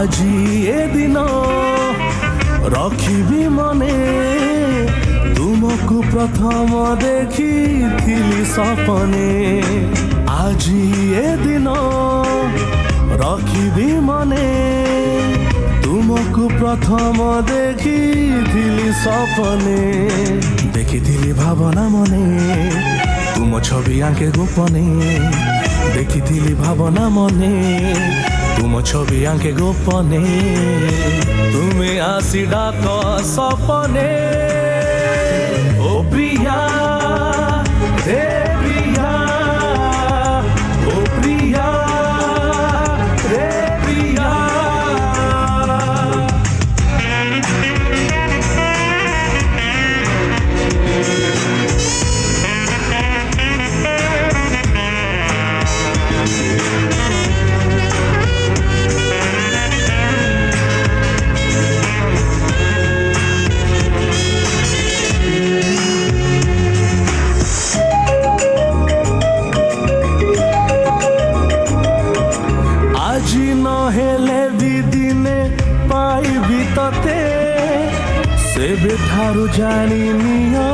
আজি এদিন রখিবি মনে তুমকু প্রথম দেখিথিলি সপনে। আজি এদিন রখিবি মনে তুমকু প্রথম দেখিথিলি সপনে। দেখিথিলি ভাবনা মনে তুম ছবি আঁকে গোপনে। দেখিথিলি ভাবনা মনে তুম ছবি আঁকে গোপনে। তুমি আসি ডাক সপনে। ও প্রিয়া রে প্রিয়া, ও প্রিয়া রে প্রিয়া। আজি নহেলে ବି ଦିନେ ପାଇବି ତତେ, ସେବେ ଠାରୁ ଜାଣିନିଅ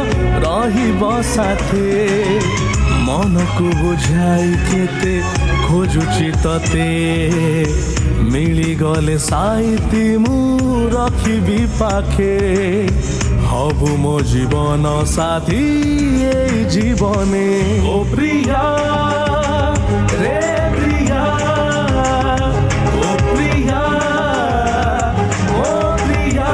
ରହିବ ସାଥେ। ମନକୁ ବୁଝାଇ କେତେ ଖୋଜୁଛି ତତେ, ମିଳିଗଲେ ସାଇତି ମୁଁ ରଖିବି ପାଖେ। ହବୁ ମୋ ଜୀବନ ସାଥୀ ଏଇ ଜୀବନେ। ଓ ପ୍ରିୟା ରେ ପ୍ରିୟା, ଓ ପ୍ରିୟା, ଓ ପ୍ରିୟା।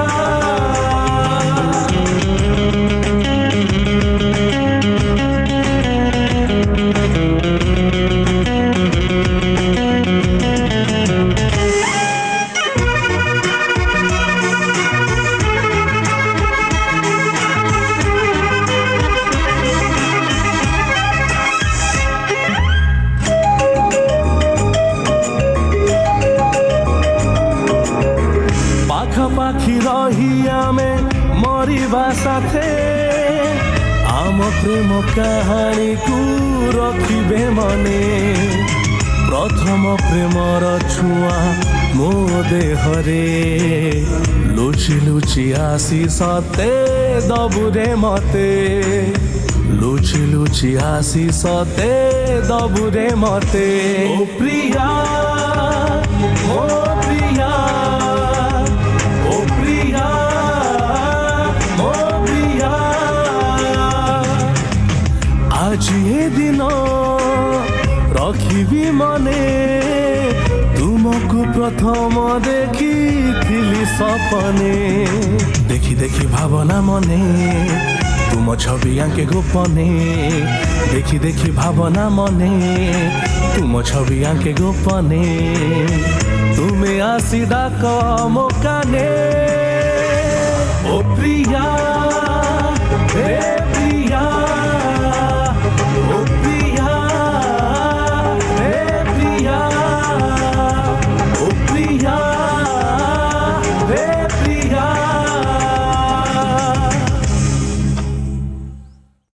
পাখাপাখি রহি আমি মরিবা সাথে, আম প্রেম কাহাণীকু রখিবে মনে। প্রথম প্রেমর ছুয়া মো দেহরে, লুচি লুচি আসি সতে দবুরে মতে। লুচি লুচি আসি সতে দবুরে মতে। ও প্রিয়া, ও প্রিয়া, ও প্রিয়া, ও প্রিয়া। আজি এদিন রখিবি মনে তুমকু প্রথম দেখিথিলি সপনে। দেখি দেখি ভাবনা মনে তুম ছবি আঁকে গোপনে। দেখি দেখি ভাবনা মনে তুম ছবি আঁকে গোপনে। তুমি আসি ডাক মো কানে। ও প্রিয়া রে